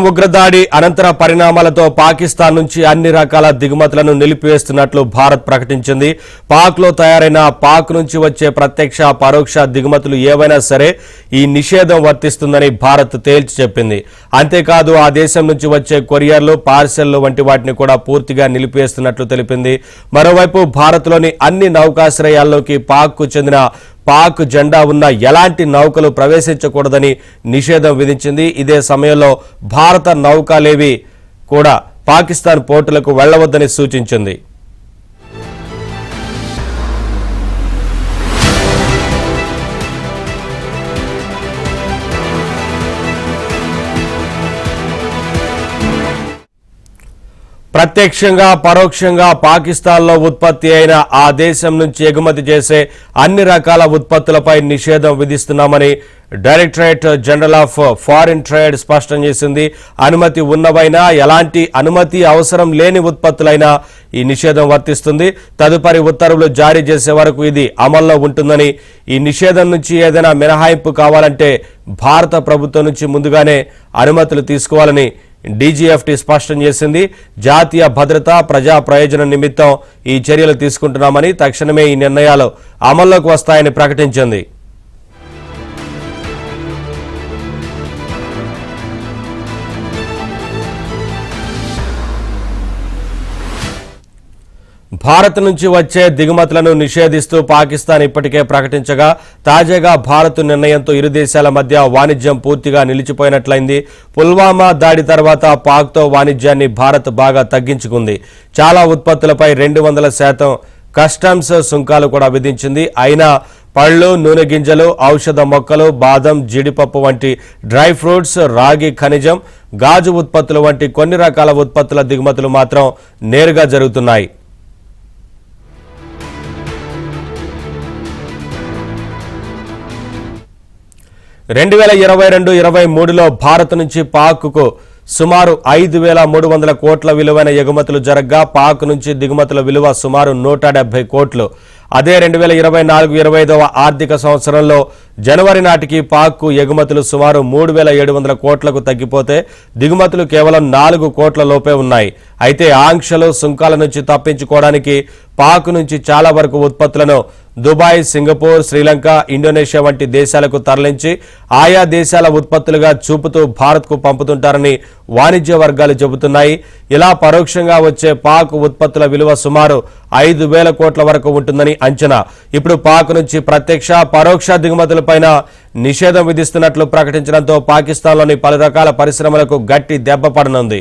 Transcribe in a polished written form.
ఉగ్రదాడి అనంతర పరిణామాలతో పాకిస్తాన్ నుంచి అన్ని రకాల దిగుమతులను నిలిపివేస్తున్నట్లు భారత్ ప్రకటించింది. పాక్లో తయారైన పాక్ నుంచి వచ్చే ప్రత్యక్ష పరోక్ష దిగుమతులు ఏవైనా సరే ఈ నిషేధం వర్తిస్తుందని భారత్ తేల్చి చెప్పింది. అంతేకాదు ఆ దేశం నుంచి వచ్చే కొరియర్లు, పార్సెల్లు వంటి వాటిని కూడా పూర్తిగా నిలిపివేస్తున్నట్లు తెలిపింది. మరోవైపు భారత్లోని అన్ని నౌకాశ్రయాల్లోకి పాక్కు చెందిన పాక్ జెండా ఉన్న ఎలాంటి నౌకలు ప్రవేశించకూడదని నిషేధం విధించింది. ఇదే సమయంలో భారత నౌకలేవి కూడా పాకిస్తాన్ పోర్టులకు వెళ్లవద్దని సూచించింది. ప్రత్యక్షంగా పరోక్షంగా పాకిస్తాన్లో ఉత్పత్తి అయిన ఆ దేశం నుంచి ఎగుమతి చేసే అన్ని రకాల ఉత్పత్తులపై నిషేధం విధిస్తున్నామని directorate general of foreign trade స్పష్టం చేసింది. అనుమతి ఉన్నవైనా ఎలాంటి అనుమతి అవసరం లేని ఉత్పత్తులైనా ఈ నిషేధం వర్తిస్తుంది. తదుపరి ఉత్తర్వులు జారీ చేసే వరకు ఇది అమల్లో ఉంటుందని, ఈ నిషేధం నుంచి ఏదైనా మినహాయింపు కావాలంటే భారత ప్రభుత్వం నుంచి ముందుగానే అనుమతులు తీసుకోవాలని డీజీఎఫ్టీ స్పష్టం చేసింది. జాతీయ భద్రత, ప్రజా ప్రయోజనం నిమిత్తం ఈ చర్యలు తీసుకుంటున్నామని, తక్షణమే ఈ నిర్ణయాలు అమల్లోకి వస్తాయని ప్రకటించింది. భారత్ నుంచి వచ్చే దిగుమతులను నిషేధిస్తూ పాకిస్తాన్ ఇప్పటికే ప్రకటించగా, తాజాగా భారత్ నిర్ణయంతో ఇరు దేశాల మధ్య వాణిజ్యం పూర్తిగా నిలిచిపోయినట్లయింది. పుల్వామా దాడి తర్వాత పాక్తో వాణిజ్యాన్ని భారత్ బాగా తగ్గించుకుంది. చాలా ఉత్పత్తులపై 200% కస్టమ్స్ సుంకాలు కూడా విధించింది. అయినా పళ్ళు, నూనె గింజలు, ఔషధ మొక్కలు, బాదం, జీడిపప్పు వంటి డ్రై ఫ్రూట్స్, రాగి, ఖనిజం, గాజు ఉత్పత్తులు వంటి కొన్ని రకాల ఉత్పత్తుల దిగుమతులు మాత్రం నేరుగా జరుగుతున్నాయి. 2022-23లో భారత్ నుంచి పాక్కు సుమారు 5,300 కోట్ల విలువైన ఎగుమతులు జరగ్గా, పాక్ నుంచి దిగుమతుల విలువ సుమారు 170 కోట్లు. అదే 2024-25వ ఆర్థిక సంవత్సరంలో జనవరి నాటికి పాక్కు ఎగుమతులు సుమారు 3,700 కోట్లకు తగ్గిపోతే దిగుమతులు కేవలం 4 కోట్ల లోపే ఉన్నాయి. అయితే ఆంక్షలు, సుంకాల నుంచి తప్పించుకోవడానికి పాక్ నుంచి చాలా వరకు ఉత్పత్తులను దుబాయ్, సింగపూర్, శ్రీలంక, ఇండోనేషియా వంటి దేశాలకు తరలించి ఆయా దేశాల ఉత్పత్తులుగా చూపుతూ భారత్కు పంపుతుంటారని వాణిజ్య వర్గాలు చెబుతున్నాయి. ఇలా పరోక్షంగా వచ్చే పాక్ ఉత్పత్తుల విలువ సుమారు 5,000 కోట్ల వరకు ఉంటుందని అంచనా. ఇప్పుడు పాక్ నుంచి ప్రత్యక్ష, పరోక్ష దిగుమతులపైన నిషేధం విధిస్తున్నట్లు ప్రకటించడంతో పాకిస్తాన్లోని పలు రకాల పరిశ్రమలకు గట్టి దెబ్బ పడనుంది.